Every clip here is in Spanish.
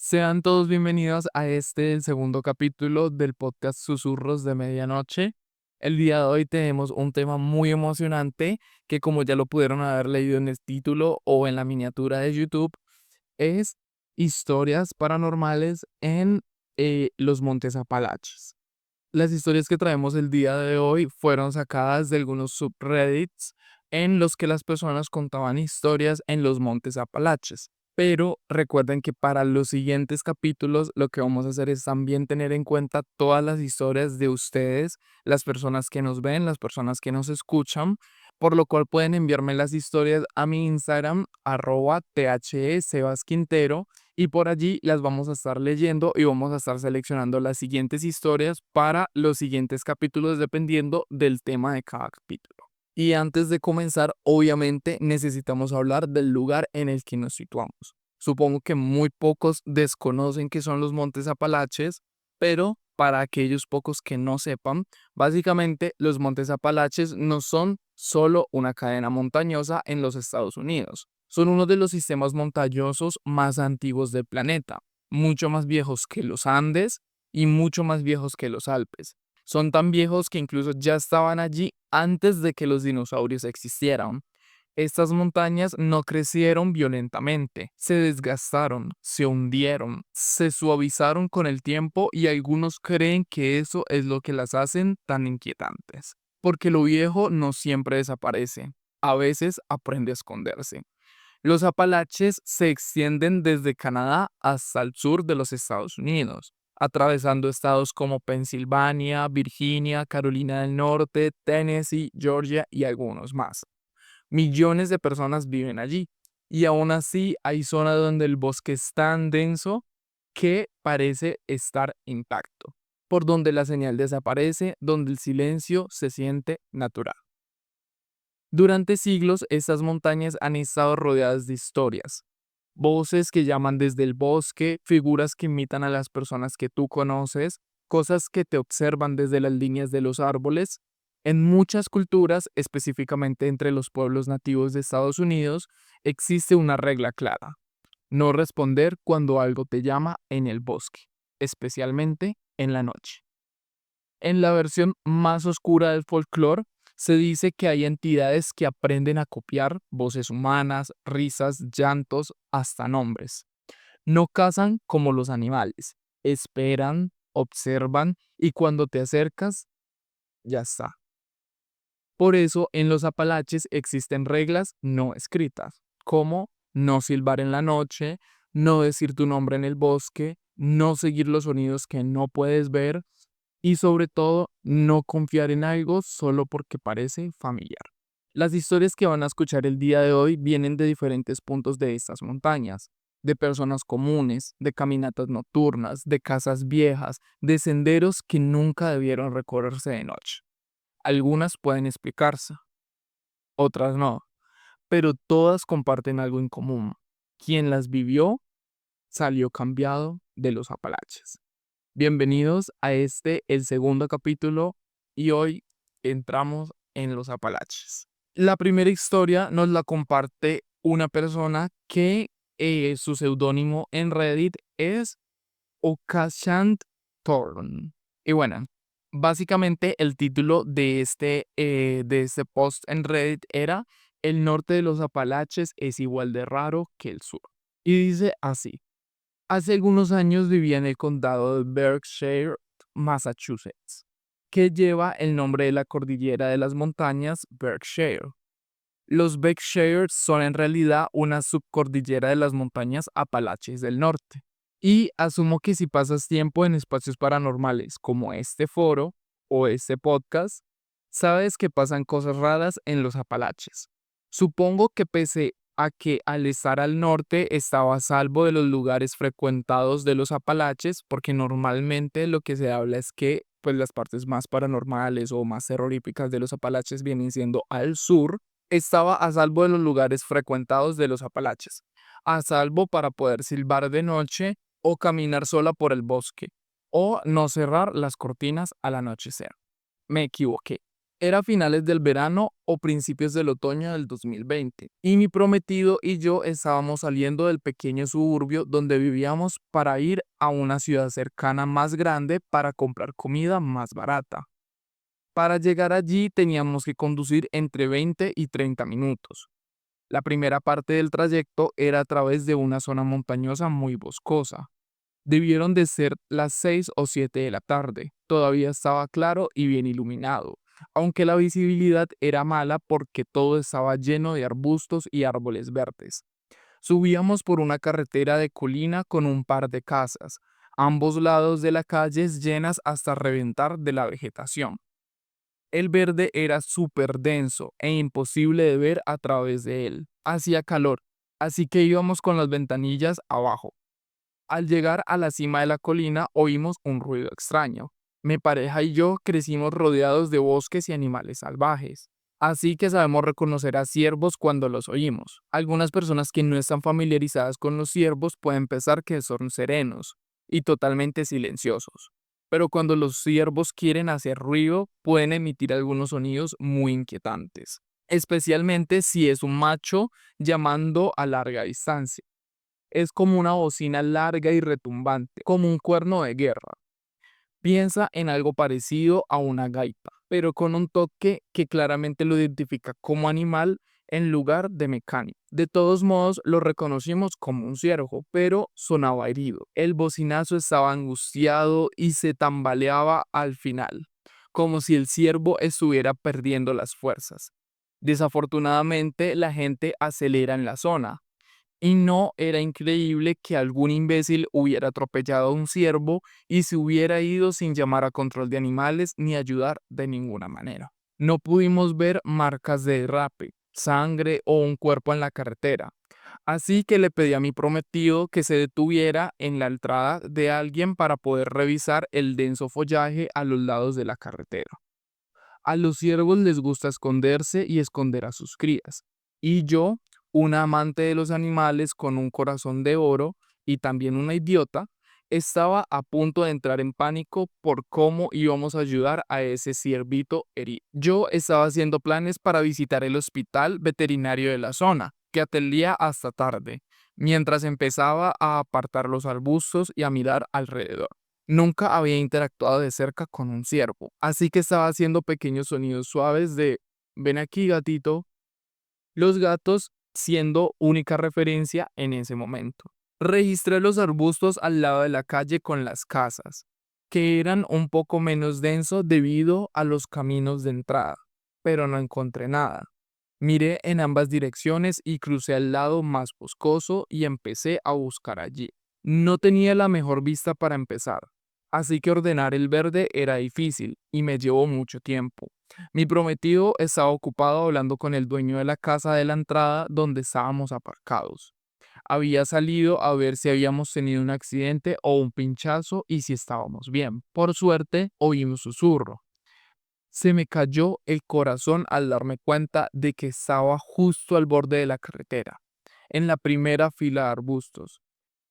Sean todos bienvenidos a el segundo capítulo del podcast Susurros de Medianoche. El día de hoy tenemos un tema muy emocionante que, como ya lo pudieron haber leído en el título o en la miniatura de YouTube, es historias paranormales en los Montes Apalaches. Las historias que traemos el día de hoy fueron sacadas de algunos subreddits en los que las personas contaban historias en los Montes Apalaches. Pero recuerden que para los siguientes capítulos lo que vamos a hacer es también tener en cuenta todas las historias de ustedes, las personas que nos ven, las personas que nos escuchan, por lo cual pueden enviarme las historias a mi Instagram, @thesebasquintero, y por allí las vamos a estar leyendo y vamos a estar seleccionando las siguientes historias para los siguientes capítulos dependiendo del tema de cada capítulo. Y antes de comenzar, obviamente necesitamos hablar del lugar en el que nos situamos. Supongo que muy pocos desconocen qué son los Montes Apalaches, pero para aquellos pocos que no sepan, básicamente los Montes Apalaches no son solo una cadena montañosa en los Estados Unidos. Son uno de los sistemas montañosos más antiguos del planeta, mucho más viejos que los Andes y mucho más viejos que los Alpes. Son tan viejos que incluso ya estaban allí antes de que los dinosaurios existieran. Estas montañas no crecieron violentamente, se desgastaron, se hundieron, se suavizaron con el tiempo y algunos creen que eso es lo que las hacen tan inquietantes. Porque lo viejo no siempre desaparece, a veces aprende a esconderse. Los Apalaches se extienden desde Canadá hasta el sur de los Estados Unidos, atravesando estados como Pensilvania, Virginia, Carolina del Norte, Tennessee, Georgia y algunos más. Millones de personas viven allí y aún así hay zonas donde el bosque es tan denso que parece estar intacto, por donde la señal desaparece, donde el silencio se siente natural. Durante siglos, estas montañas han estado rodeadas de historias, voces que llaman desde el bosque, figuras que imitan a las personas que tú conoces, cosas que te observan desde las líneas de los árboles. En muchas culturas, específicamente entre los pueblos nativos de Estados Unidos, existe una regla clara: no responder cuando algo te llama en el bosque, especialmente en la noche. En la versión más oscura del folclore, se dice que hay entidades que aprenden a copiar voces humanas, risas, llantos, hasta nombres. No cazan como los animales, esperan, observan y cuando te acercas, ya está. Por eso en los Apalaches existen reglas no escritas, como no silbar en la noche, no decir tu nombre en el bosque, no seguir los sonidos que no puedes ver y sobre todo no confiar en algo solo porque parece familiar. Las historias que van a escuchar el día de hoy vienen de diferentes puntos de estas montañas, de personas comunes, de caminatas nocturnas, de casas viejas, de senderos que nunca debieron recorrerse de noche. Algunas pueden explicarse, otras no, pero todas comparten algo en común. Quien las vivió salió cambiado de los Apalaches. Bienvenidos a el segundo capítulo, y hoy entramos en los Apalaches. La primera historia nos la comparte una persona que su seudónimo en Reddit es Okashant Thorn. Y bueno, básicamente el título de este post en Reddit era: "El norte de los Apalaches es igual de raro que el sur". Y dice así: hace algunos años vivía en el condado de Berkshire, Massachusetts, que lleva el nombre de la cordillera de las montañas Berkshire. Los Berkshires son en realidad una subcordillera de las montañas Apalaches del norte. Y asumo que si pasas tiempo en espacios paranormales como este foro o este podcast, sabes que pasan cosas raras en los Apalaches. Supongo que pese a que al estar al norte estaba a salvo de los lugares frecuentados de los Apalaches, porque normalmente lo que se habla es que pues las partes más paranormales o más terroríficas de los Apalaches vienen siendo al sur. Estaba a salvo de los lugares frecuentados de los Apalaches, a salvo para poder silbar de noche o caminar sola por el bosque, o no cerrar las cortinas al anochecer. Me equivoqué. Era finales del verano o principios del otoño del 2020, y mi prometido y yo estábamos saliendo del pequeño suburbio donde vivíamos para ir a una ciudad cercana más grande para comprar comida más barata. Para llegar allí teníamos que conducir entre 20 y 30 minutos. La primera parte del trayecto era a través de una zona montañosa muy boscosa. Debieron de ser las 6 o 7 de la tarde. Todavía estaba claro y bien iluminado, aunque la visibilidad era mala porque todo estaba lleno de arbustos y árboles verdes. Subíamos por una carretera de colina con un par de casas, ambos lados de la calle llenas hasta reventar de la vegetación. El verde era súper denso e imposible de ver a través de él. Hacía calor, así que íbamos con las ventanillas abajo. Al llegar a la cima de la colina oímos un ruido extraño. Mi pareja y yo crecimos rodeados de bosques y animales salvajes, así que sabemos reconocer a ciervos cuando los oímos. Algunas personas que no están familiarizadas con los ciervos pueden pensar que son serenos y totalmente silenciosos, pero cuando los ciervos quieren hacer ruido pueden emitir algunos sonidos muy inquietantes, especialmente si es un macho llamando a larga distancia. Es como una bocina larga y retumbante, como un cuerno de guerra. Piensa en algo parecido a una gaita, pero con un toque que claramente lo identifica como animal en lugar de mecánico. De todos modos, lo reconocimos como un ciervo, pero sonaba herido. El bocinazo estaba angustiado y se tambaleaba al final, como si el ciervo estuviera perdiendo las fuerzas. Desafortunadamente, la gente acelera en la zona, y no era increíble que algún imbécil hubiera atropellado a un ciervo y se hubiera ido sin llamar a control de animales ni ayudar de ninguna manera. No pudimos ver marcas de derrape, sangre o un cuerpo en la carretera. Así que le pedí a mi prometido que se detuviera en la entrada de alguien para poder revisar el denso follaje a los lados de la carretera. A los ciervos les gusta esconderse y esconder a sus crías. Y yo, una amante de los animales con un corazón de oro y también una idiota, estaba a punto de entrar en pánico por cómo íbamos a ayudar a ese ciervito herido. Yo estaba haciendo planes para visitar el hospital veterinario de la zona, que atendía hasta tarde, mientras empezaba a apartar los arbustos y a mirar alrededor. Nunca había interactuado de cerca con un ciervo, así que estaba haciendo pequeños sonidos suaves de ven aquí, gatito. Los gatos siendo única referencia en ese momento. Registré los arbustos al lado de la calle con las casas, que eran un poco menos densos debido a los caminos de entrada, pero no encontré nada. Miré en ambas direcciones y crucé al lado más boscoso y empecé a buscar allí. No tenía la mejor vista para empezar, así que ordenar el verde era difícil y me llevó mucho tiempo. Mi prometido estaba ocupado hablando con el dueño de la casa de la entrada donde estábamos aparcados. Había salido a ver si habíamos tenido un accidente o un pinchazo y si estábamos bien. Por suerte, oí un susurro. Se me cayó el corazón al darme cuenta de que estaba justo al borde de la carretera, en la primera fila de arbustos.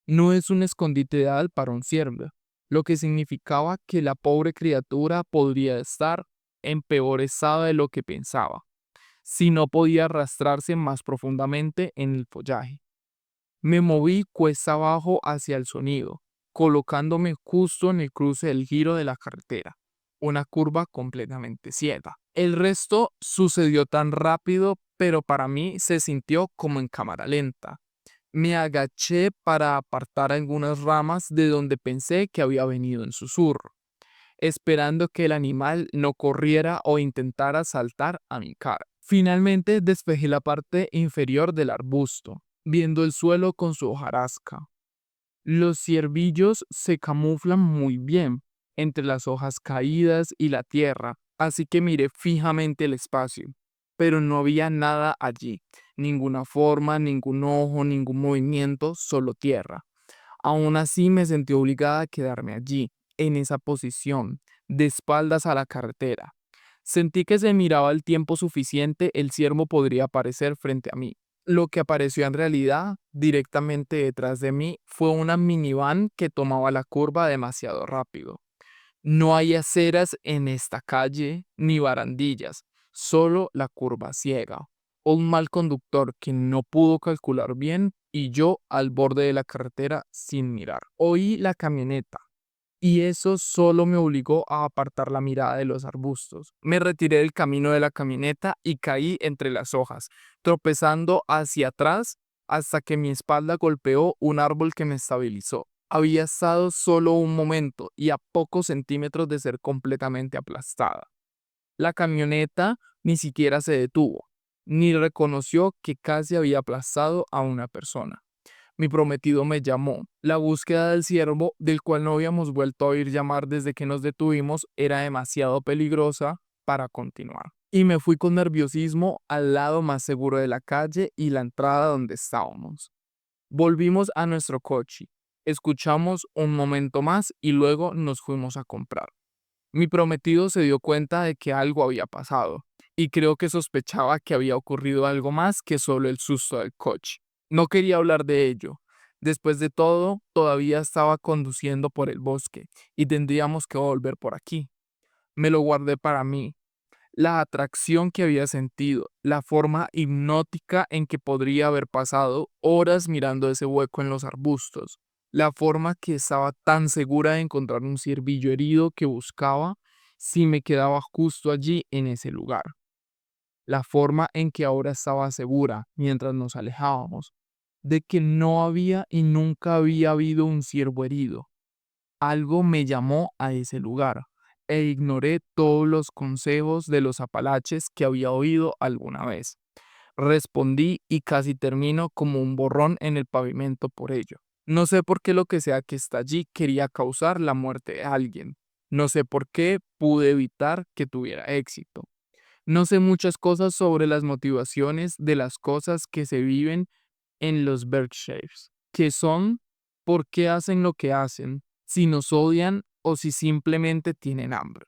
No es un escondite ideal para un ciervo, lo que significaba que la pobre criatura podría estar en peor estado de lo que pensaba, si no podía arrastrarse más profundamente en el follaje. Me moví cuesta abajo hacia el sonido, colocándome justo en el cruce del giro de la carretera, una curva completamente ciega. El resto sucedió tan rápido, pero para mí se sintió como en cámara lenta. Me agaché para apartar algunas ramas de donde pensé que había venido en susurro, esperando que el animal no corriera o intentara saltar a mi cara. Finalmente despejé la parte inferior del arbusto, viendo el suelo con su hojarasca. Los ciervillos se camuflan muy bien entre las hojas caídas y la tierra, así que miré fijamente el espacio, pero no había nada allí, ninguna forma, ningún ojo, ningún movimiento, solo tierra. Aún así me sentí obligada a quedarme allí, en esa posición, de espaldas a la carretera. Sentí que si miraba el tiempo suficiente, el ciervo podría aparecer frente a mí. Lo que apareció en realidad, directamente detrás de mí, fue una minivan que tomaba la curva demasiado rápido. No hay aceras en esta calle ni barandillas, solo la curva ciega. Un mal conductor que no pudo calcular bien y yo al borde de la carretera sin mirar. Oí la camioneta y eso solo me obligó a apartar la mirada de los arbustos. Me retiré del camino de la camioneta y caí entre las hojas, tropezando hacia atrás hasta que mi espalda golpeó un árbol que me estabilizó. Había estado solo un momento y a pocos centímetros de ser completamente aplastada. La camioneta ni siquiera se detuvo, ni reconoció que casi había aplastado a una persona. Mi prometido me llamó. La búsqueda del ciervo, del cual no habíamos vuelto a oír llamar desde que nos detuvimos, era demasiado peligrosa para continuar. Y me fui con nerviosismo al lado más seguro de la calle y la entrada donde estábamos. Volvimos a nuestro coche, escuchamos un momento más y luego nos fuimos a comprar. Mi prometido se dio cuenta de que algo había pasado y creo que sospechaba que había ocurrido algo más que solo el susto del coche. No quería hablar de ello. Después de todo, todavía estaba conduciendo por el bosque y tendríamos que volver por aquí. Me lo guardé para mí. La atracción que había sentido, la forma hipnótica en que podría haber pasado horas mirando ese hueco en los arbustos, la forma que estaba tan segura de encontrar un ciervillo herido que buscaba si me quedaba justo allí en ese lugar, la forma en que ahora estaba segura, mientras nos alejábamos, de que no había y nunca había habido un ciervo herido. Algo me llamó a ese lugar e ignoré todos los consejos de los apalaches que había oído alguna vez. Respondí y casi termino como un borrón en el pavimento por ello. No sé por qué lo que sea que está allí quería causar la muerte de alguien. No sé por qué pude evitar que tuviera éxito. No sé muchas cosas sobre las motivaciones de las cosas que se viven en los Berkshires, que son por qué hacen lo que hacen, si nos odian o si simplemente tienen hambre.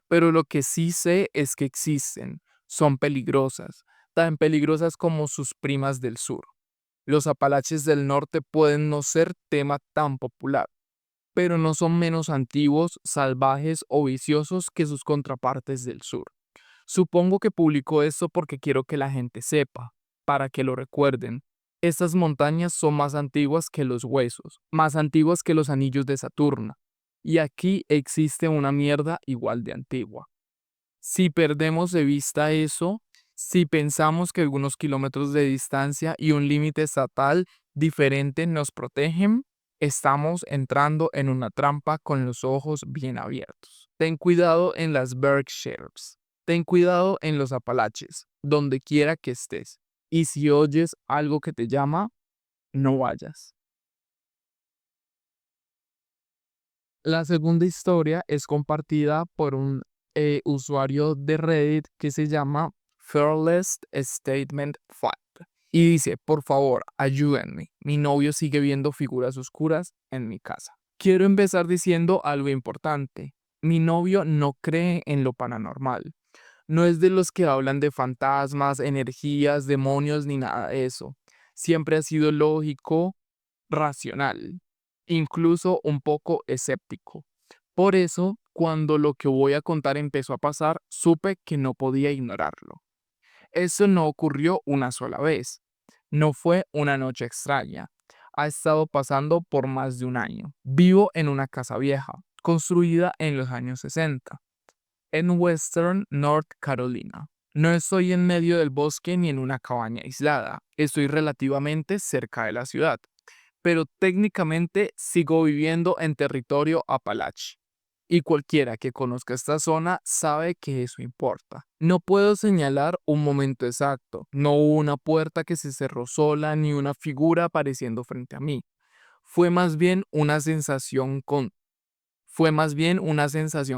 Pero lo que sí sé es que existen, son peligrosas, tan peligrosas como sus primas del sur. Los Apalaches del norte pueden no ser tema tan popular, pero no son menos antiguos, salvajes o viciosos que sus contrapartes del sur. Supongo que publicó esto porque quiero que la gente sepa, para que lo recuerden. Estas montañas son más antiguas que los huesos, más antiguas que los anillos de Saturno. Y aquí existe una mierda igual de antigua. Si perdemos de vista eso, si pensamos que algunos kilómetros de distancia y un límite estatal diferente nos protegen, estamos entrando en una trampa con los ojos bien abiertos. Ten cuidado en las Berkshires. Ten cuidado en los Apalaches, donde quiera que estés. Y si oyes algo que te llama, no vayas. La segunda historia es compartida por un usuario de Reddit que se llama Fearless Statement 5. Y dice, por favor, ayúdenme. Mi novio sigue viendo figuras oscuras en mi casa. Quiero empezar diciendo algo importante. Mi novio no cree en lo paranormal. No es de los que hablan de fantasmas, energías, demonios ni nada de eso. Siempre ha sido lógico, racional, incluso un poco escéptico. Por eso, cuando lo que voy a contar empezó a pasar, supe que no podía ignorarlo. Eso no ocurrió una sola vez. No fue una noche extraña. Ha estado pasando por más de un año. Vivo en una casa vieja, construida en los años 60, en Western North Carolina. No estoy en medio del bosque ni en una cabaña aislada. Estoy relativamente cerca de la ciudad, pero técnicamente sigo viviendo en territorio Apalache. Y cualquiera que conozca esta zona sabe que eso importa. No puedo señalar un momento exacto. No hubo una puerta que se cerró sola ni una figura apareciendo frente a mí. Fue más bien una sensación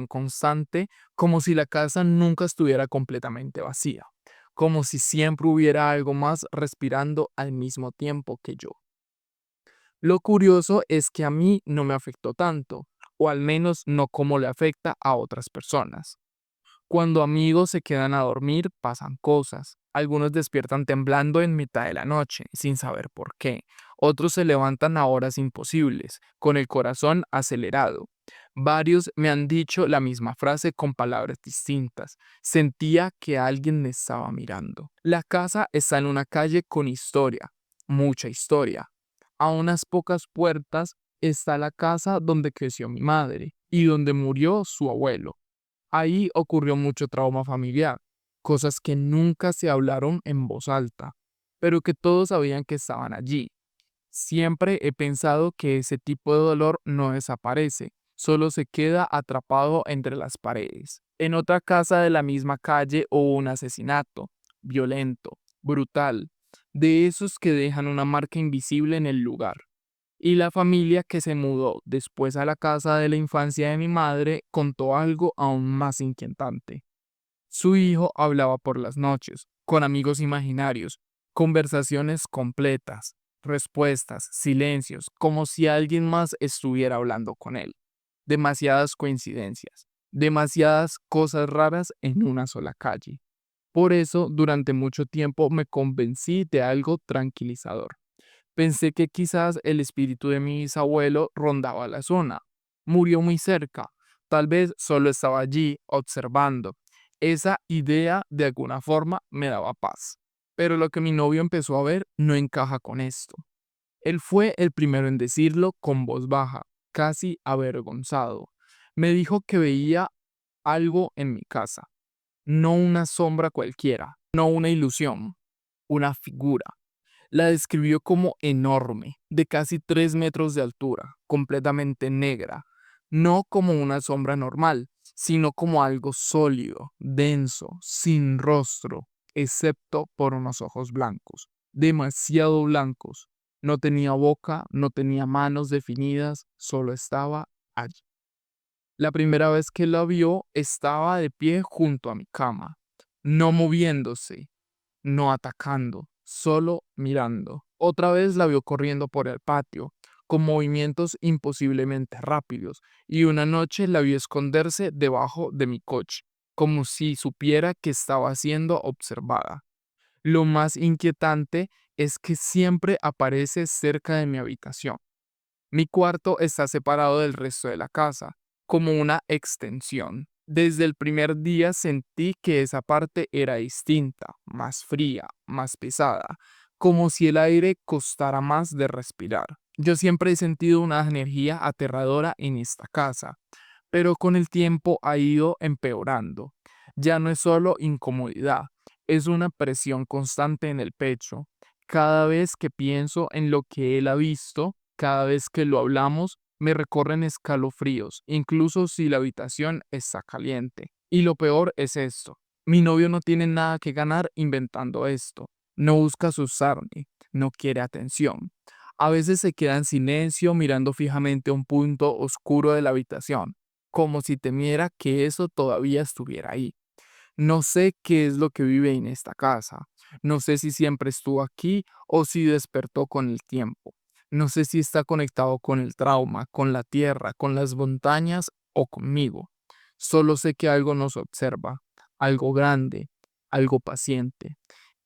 constante, como si la casa nunca estuviera completamente vacía, como si siempre hubiera algo más respirando al mismo tiempo que yo. Lo curioso es que a mí no me afectó tanto, o al menos no como le afecta a otras personas. Cuando amigos se quedan a dormir, pasan cosas. Algunos despiertan temblando en mitad de la noche, sin saber por qué. Otros se levantan a horas imposibles, con el corazón acelerado. Varios me han dicho la misma frase con palabras distintas. Sentía que alguien me estaba mirando. La casa está en una calle con historia, mucha historia. A unas pocas puertas está la casa donde creció mi madre y donde murió su abuelo. Ahí ocurrió mucho trauma familiar, cosas que nunca se hablaron en voz alta, pero que todos sabían que estaban allí. Siempre he pensado que ese tipo de dolor no desaparece, solo se queda atrapado entre las paredes. En otra casa de la misma calle hubo un asesinato, violento, brutal, de esos que dejan una marca invisible en el lugar. Y la familia que se mudó después a la casa de la infancia de mi madre contó algo aún más inquietante. Su hijo hablaba por las noches, con amigos imaginarios, conversaciones completas, respuestas, silencios, como si alguien más estuviera hablando con él. Demasiadas coincidencias, demasiadas cosas raras en una sola calle. Por eso, durante mucho tiempo me convencí de algo tranquilizador. Pensé que quizás el espíritu de mi bisabuelo rondaba la zona. Murió muy cerca. Tal vez solo estaba allí, observando. Esa idea, de alguna forma, me daba paz. Pero lo que mi novio empezó a ver no encaja con esto. Él fue el primero en decirlo con voz baja, casi avergonzado. Me dijo que veía algo en mi casa. No una sombra cualquiera, no una ilusión, una figura. La describió como enorme, de casi 3 metros de altura, completamente negra, no como una sombra normal, sino como algo sólido, denso, sin rostro, excepto por unos ojos blancos, demasiado blancos. No tenía boca, no tenía manos definidas, solo estaba allí. La primera vez que la vio, estaba de pie junto a mi cama, no moviéndose, no atacando, solo mirando. Otra vez la vio corriendo por el patio, con movimientos imposiblemente rápidos, y una noche la vio esconderse debajo de mi coche, como si supiera que estaba siendo observada. Lo más inquietante es que siempre aparece cerca de mi habitación. Mi cuarto está separado del resto de la casa, como una extensión. Desde el primer día sentí que esa parte era distinta, más fría, más pesada, como si el aire costara más de respirar. Yo siempre he sentido una energía aterradora en esta casa, pero con el tiempo ha ido empeorando. Ya no es solo incomodidad, es una presión constante en el pecho. Cada vez que pienso en lo que él ha visto, cada vez que lo hablamos, me recorren escalofríos, incluso si la habitación está caliente. Y lo peor es esto. Mi novio no tiene nada que ganar inventando esto. No busca asustarme, no quiere atención. A veces se queda en silencio mirando fijamente un punto oscuro de la habitación, como si temiera que eso todavía estuviera ahí. No sé qué es lo que vive en esta casa. No sé si siempre estuvo aquí o si despertó con el tiempo. No sé si está conectado con el trauma, con la tierra, con las montañas o conmigo. Solo sé que algo nos observa, algo grande, algo paciente,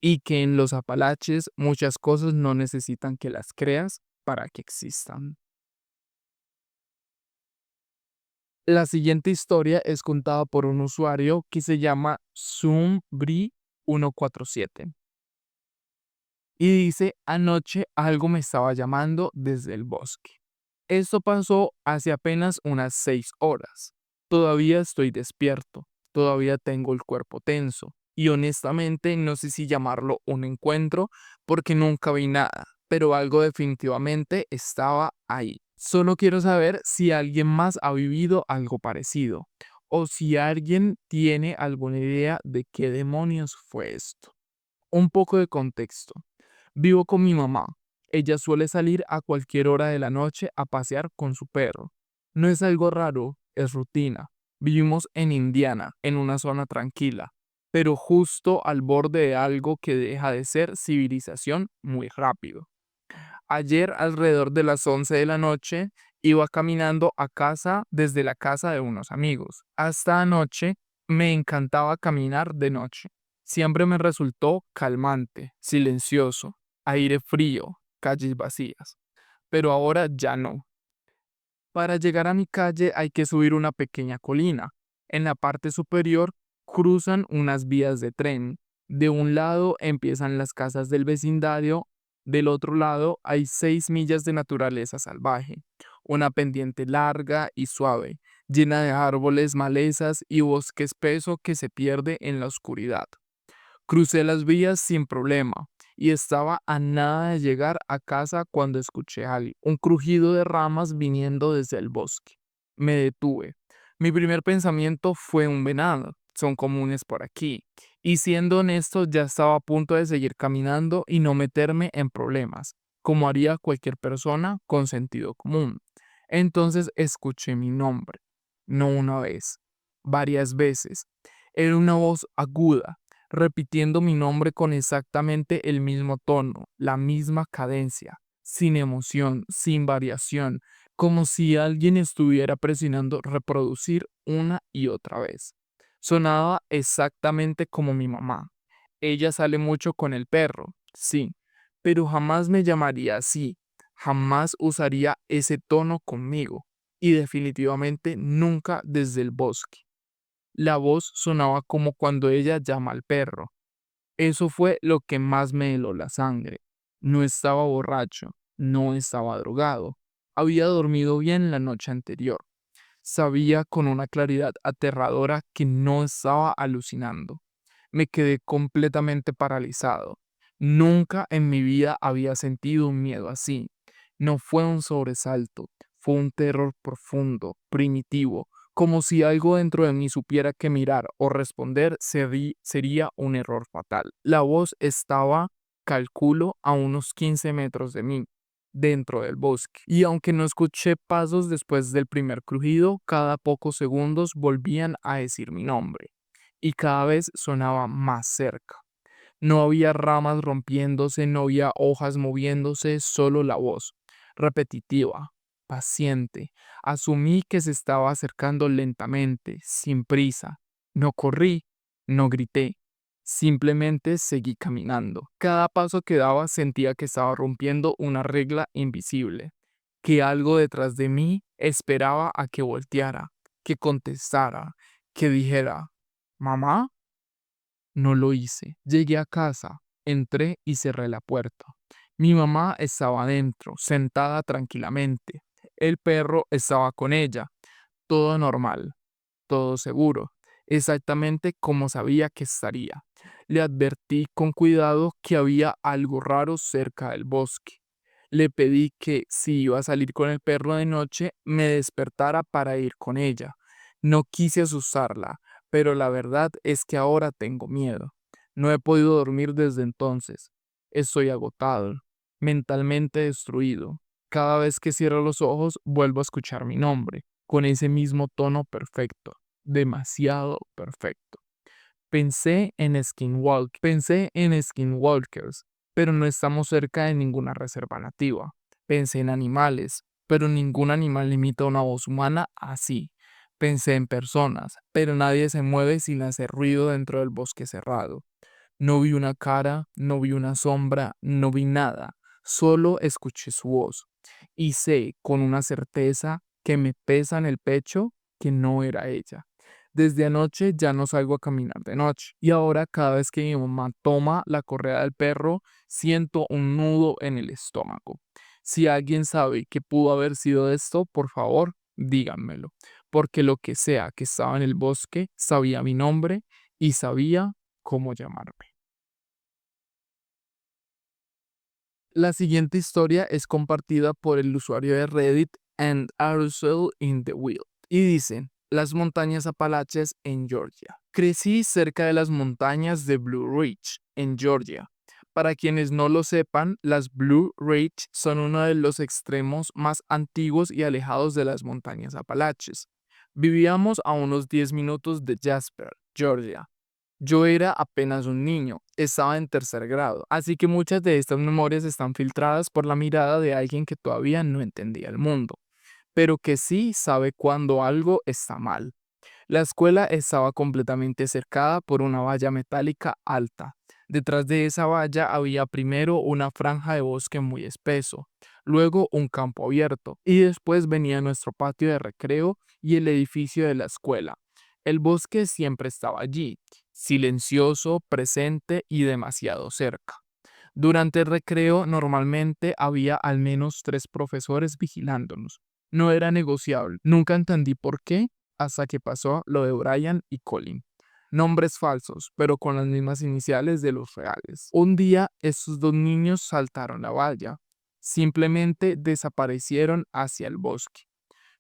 y que en los Apalaches muchas cosas no necesitan que las creas para que existan. La siguiente historia es contada por un usuario que se llama Zumbri147 y dice: anoche algo me estaba llamando desde el bosque. Esto pasó hace apenas unas 6 horas. Todavía estoy despierto, todavía tengo el cuerpo tenso y honestamente no sé si llamarlo un encuentro porque nunca vi nada, pero algo definitivamente estaba ahí. Solo quiero saber si alguien más ha vivido algo parecido o si alguien tiene alguna idea de qué demonios fue esto. Un poco de contexto. Vivo con mi mamá. Ella suele salir a cualquier hora de la noche a pasear con su perro. No es algo raro, es rutina. Vivimos en Indiana, en una zona tranquila, pero justo al borde de algo que deja de ser civilización muy rápido. Ayer, alrededor de las 11 de la noche, iba caminando a casa desde la casa de unos amigos. Hasta anoche me encantaba caminar de noche. Siempre me resultó calmante, silencioso, aire frío, calles vacías. Pero ahora ya no. Para llegar a mi calle hay que subir una pequeña colina. En la parte superior cruzan unas vías de tren. De un lado empiezan las casas del vecindario, del otro lado hay 6 millas de naturaleza salvaje, una pendiente larga y suave, llena de árboles, malezas y bosque espeso que se pierde en la oscuridad. Crucé las vías sin problema y estaba a nada de llegar a casa cuando escuché un crujido de ramas viniendo desde el bosque. Me detuve. Mi primer pensamiento fue un venado. Son comunes por aquí. Y siendo honesto, ya estaba a punto de seguir caminando y no meterme en problemas, como haría cualquier persona con sentido común. Entonces escuché mi nombre. No una vez, varias veces. Era una voz aguda repitiendo mi nombre con exactamente el mismo tono, la misma cadencia, sin emoción, sin variación, como si alguien estuviera presionando reproducir una y otra vez. Sonaba exactamente como mi mamá. Ella sale mucho con el perro, sí, pero jamás me llamaría así, jamás usaría ese tono conmigo y definitivamente nunca desde el bosque. La voz sonaba como cuando ella llama al perro. Eso fue lo que más me heló la sangre. No estaba borracho, no estaba drogado. Había dormido bien la noche anterior. Sabía con una claridad aterradora que no estaba alucinando. Me quedé completamente paralizado. Nunca en mi vida había sentido un miedo así. No fue un sobresalto, fue un terror profundo, primitivo, como si algo dentro de mí supiera que mirar o responder sería un error fatal. La voz estaba, calculo, a unos 15 metros de mí dentro del bosque. Y aunque no escuché pasos después del primer crujido, cada pocos segundos volvían a decir mi nombre, y cada vez sonaba más cerca. No había ramas rompiéndose, no había hojas moviéndose, solo la voz, repetitiva, paciente. Asumí que se estaba acercando lentamente, sin prisa. No corrí, no grité. Simplemente seguí caminando. Cada paso que daba sentía que estaba rompiendo una regla invisible, que algo detrás de mí esperaba a que volteara, que contestara, que dijera, ¿mamá? No lo hice. Llegué a casa, entré y cerré la puerta. Mi mamá estaba adentro, sentada tranquilamente. El perro estaba con ella. Todo normal, todo seguro, exactamente como sabía que estaría. Le advertí con cuidado que había algo raro cerca del bosque. Le pedí que, si iba a salir con el perro de noche, me despertara para ir con ella. No quise asustarla, pero la verdad es que ahora tengo miedo. No he podido dormir desde entonces. Estoy agotado, mentalmente destruido. Cada vez que cierro los ojos, vuelvo a escuchar mi nombre, con ese mismo tono perfecto, demasiado perfecto. Pensé en skinwalkers, pero no estamos cerca de ninguna reserva nativa. Pensé en animales, pero ningún animal imita una voz humana así. Pensé en personas, pero nadie se mueve sin hacer ruido dentro del bosque cerrado. No vi una cara, no vi una sombra, no vi nada. Solo escuché su voz. Y sé con una certeza que me pesa en el pecho que no era ella. Desde anoche ya no salgo a caminar de noche. Y ahora cada vez que mi mamá toma la correa del perro, siento un nudo en el estómago. Si alguien sabe qué pudo haber sido esto, por favor, díganmelo. Porque lo que sea que estaba en el bosque sabía mi nombre y sabía cómo llamarme. La siguiente historia es compartida por el usuario de Reddit and Aerosol in the Wild y dice, las montañas Apalaches en Georgia. Crecí cerca de las montañas de Blue Ridge, en Georgia. Para quienes no lo sepan, las Blue Ridge son uno de los extremos más antiguos y alejados de las montañas Apalaches. Vivíamos a unos 10 minutos de Jasper, Georgia. Yo era apenas un niño, estaba en tercer grado, así que muchas de estas memorias están filtradas por la mirada de alguien que todavía no entendía el mundo, pero que sí sabe cuando algo está mal. La escuela estaba completamente cercada por una valla metálica alta. Detrás de esa valla había primero una franja de bosque muy espeso, luego un campo abierto, y después venía nuestro patio de recreo y el edificio de la escuela. El bosque siempre estaba allí, silencioso, presente y demasiado cerca. Durante el recreo normalmente había al menos 3 profesores vigilándonos. No era negociable. Nunca entendí por qué hasta que pasó lo de Brian y Colin. Nombres falsos, pero con las mismas iniciales de los reales. Un día estos 2 niños saltaron la valla. Simplemente desaparecieron hacia el bosque.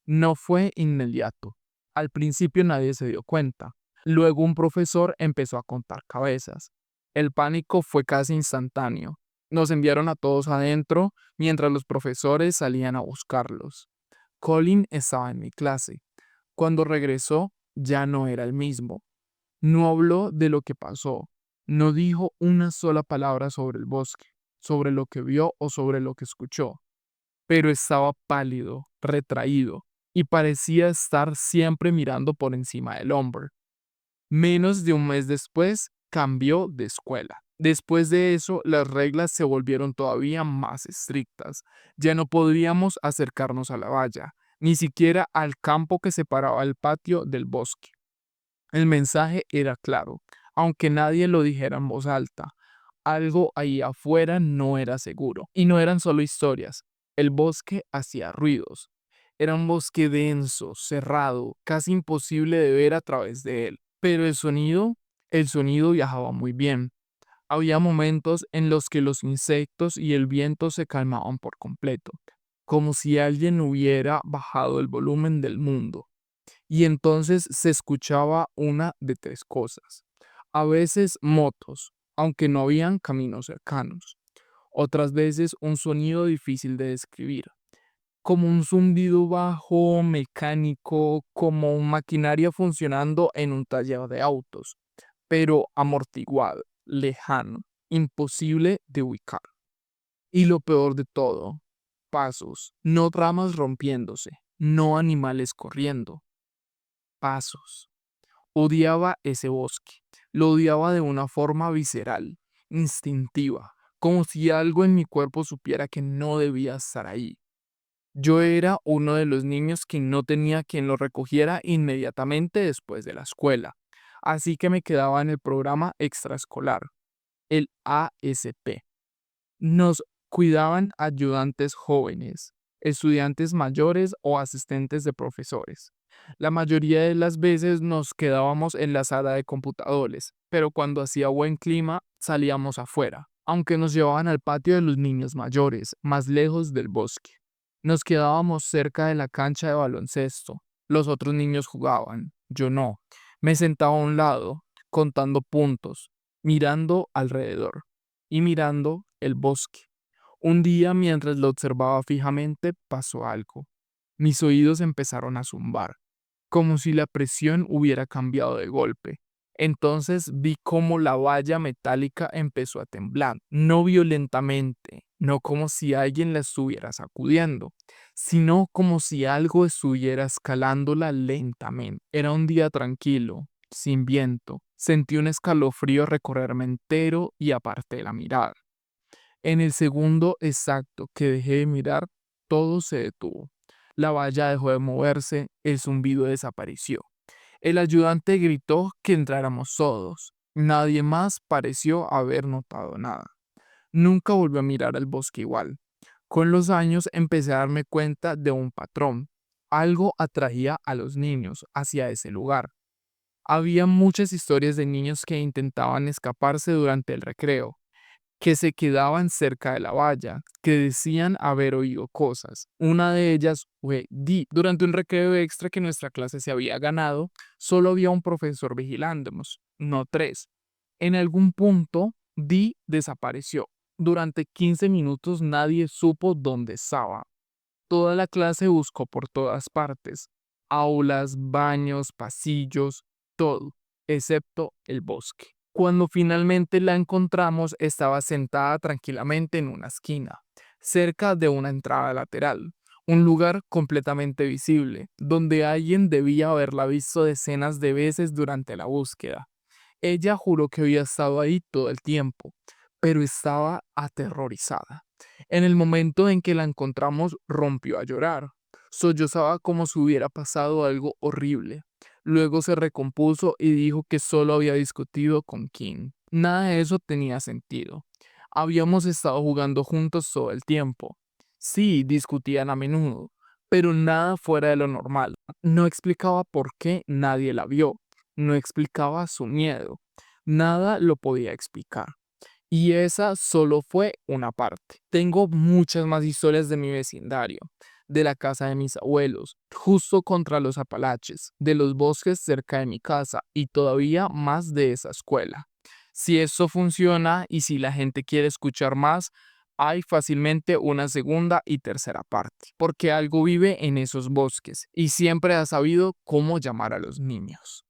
No fue inmediato. Al principio nadie se dio cuenta. Luego un profesor empezó a contar cabezas. El pánico fue casi instantáneo. Nos enviaron a todos adentro mientras los profesores salían a buscarlos. Colin estaba en mi clase. Cuando regresó, ya no era el mismo. No habló de lo que pasó. No dijo una sola palabra sobre el bosque, sobre lo que vio o sobre lo que escuchó, pero estaba pálido, retraído, y parecía estar siempre mirando por encima del hombro. Menos de un mes después, cambió de escuela. Después de eso, las reglas se volvieron todavía más estrictas. Ya no podíamos acercarnos a la valla, ni siquiera al campo que separaba el patio del bosque. El mensaje era claro, aunque nadie lo dijera en voz alta. Algo ahí afuera no era seguro. Y no eran solo historias. El bosque hacía ruidos. Era un bosque denso, cerrado, casi imposible de ver a través de él. Pero el sonido viajaba muy bien. Había momentos en los que los insectos y el viento se calmaban por completo, como si alguien hubiera bajado el volumen del mundo. Y entonces se escuchaba una de 3 cosas. A veces motos, aunque no habían caminos cercanos. Otras veces un sonido difícil de describir, como un zumbido bajo, mecánico, como maquinaria funcionando en un taller de autos, pero amortiguado, lejano, imposible de ubicar. Y lo peor de todo, pasos, no ramas rompiéndose, no animales corriendo, pasos. Odiaba ese bosque. Lo odiaba de una forma visceral, instintiva, como si algo en mi cuerpo supiera que no debía estar ahí. Yo era uno de los niños que no tenía quien lo recogiera inmediatamente después de la escuela, así que me quedaba en el programa extraescolar, el ASP. Nos cuidaban ayudantes jóvenes, estudiantes mayores o asistentes de profesores. La mayoría de las veces nos quedábamos en la sala de computadores, pero cuando hacía buen clima salíamos afuera, aunque nos llevaban al patio de los niños mayores, más lejos del bosque. Nos quedábamos cerca de la cancha de baloncesto. Los otros niños jugaban, yo no. Me sentaba a un lado, contando puntos, mirando alrededor y mirando el bosque. Un día, mientras lo observaba fijamente, pasó algo. Mis oídos empezaron a zumbar, como si la presión hubiera cambiado de golpe. Entonces vi cómo la valla metálica empezó a temblar, no violentamente, no como si alguien la estuviera sacudiendo, sino como si algo estuviera escalándola lentamente. Era un día tranquilo, sin viento. Sentí un escalofrío recorrerme entero y aparté la mirada. En el segundo exacto que dejé de mirar, todo se detuvo. La valla dejó de moverse, el zumbido desapareció. El ayudante gritó que entráramos todos. Nadie más pareció haber notado nada. Nunca volví a mirar el bosque igual. Con los años empecé a darme cuenta de un patrón. Algo atraía a los niños hacia ese lugar. Había muchas historias de niños que intentaban escaparse durante el recreo, que se quedaban cerca de la valla, que decían haber oído cosas. Una de ellas fue Dee. Durante un recreo extra que nuestra clase se había ganado, solo había un profesor vigilándonos, no 3. En algún punto, Dee desapareció. Durante 15 minutos nadie supo dónde estaba. Toda la clase buscó por todas partes, aulas, baños, pasillos, todo, excepto el bosque. Cuando finalmente la encontramos, estaba sentada tranquilamente en una esquina, cerca de una entrada lateral, un lugar completamente visible, donde alguien debía haberla visto decenas de veces durante la búsqueda. Ella juró que había estado ahí todo el tiempo, pero estaba aterrorizada. En el momento en que la encontramos, rompió a llorar. Sollozaba como si hubiera pasado algo horrible. Luego se recompuso y dijo que solo había discutido con Kim. Nada de eso tenía sentido. Habíamos estado jugando juntos todo el tiempo. Sí, discutían a menudo, pero nada fuera de lo normal. No explicaba por qué nadie la vio. No explicaba su miedo. Nada lo podía explicar. Y esa solo fue una parte. Tengo muchas más historias de mi vecindario, de la casa de mis abuelos, justo contra los Apalaches, de los bosques cerca de mi casa y todavía más de esa escuela. Si esto funciona y si la gente quiere escuchar más, hay fácilmente una segunda y tercera parte, porque algo vive en esos bosques y siempre ha sabido cómo llamar a los niños.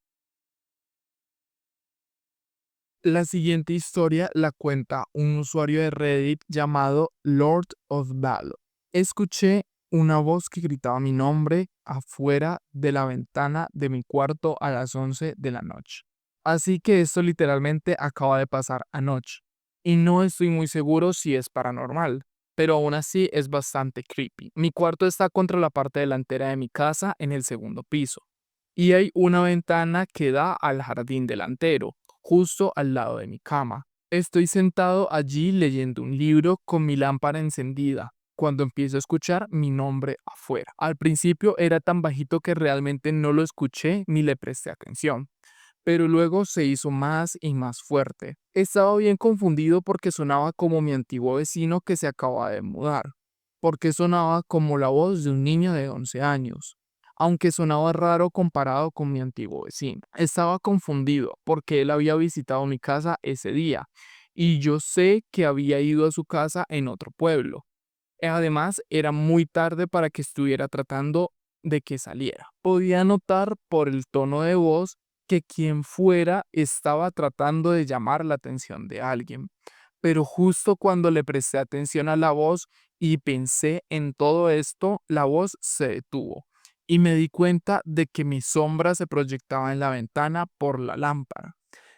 La siguiente historia la cuenta un usuario de Reddit llamado Lord of Valor. Escuché una voz que gritaba mi nombre afuera de la ventana de mi cuarto a las 11 de la noche. Así que esto literalmente acaba de pasar anoche. Y no estoy muy seguro si es paranormal, pero aún así es bastante creepy. Mi cuarto está contra la parte delantera de mi casa en el segundo piso y hay una ventana que da al jardín delantero, justo al lado de mi cama. Estoy sentado allí leyendo un libro con mi lámpara encendida, cuando empiezo a escuchar mi nombre afuera. Al principio era tan bajito que realmente no lo escuché ni le presté atención, pero luego se hizo más y más fuerte. Estaba bien confundido porque sonaba como mi antiguo vecino que se acaba de mudar, porque sonaba como la voz de un niño de 11 años, aunque sonaba raro comparado con mi antiguo vecino. Estaba confundido porque él había visitado mi casa ese día y yo sé que había ido a su casa en otro pueblo. Además, era muy tarde para que estuviera tratando de que saliera. Podía notar por el tono de voz que quien fuera estaba tratando de llamar la atención de alguien. Pero justo cuando le presté atención a la voz y pensé en todo esto, la voz se detuvo y me di cuenta de que mi sombra se proyectaba en la ventana por la lámpara.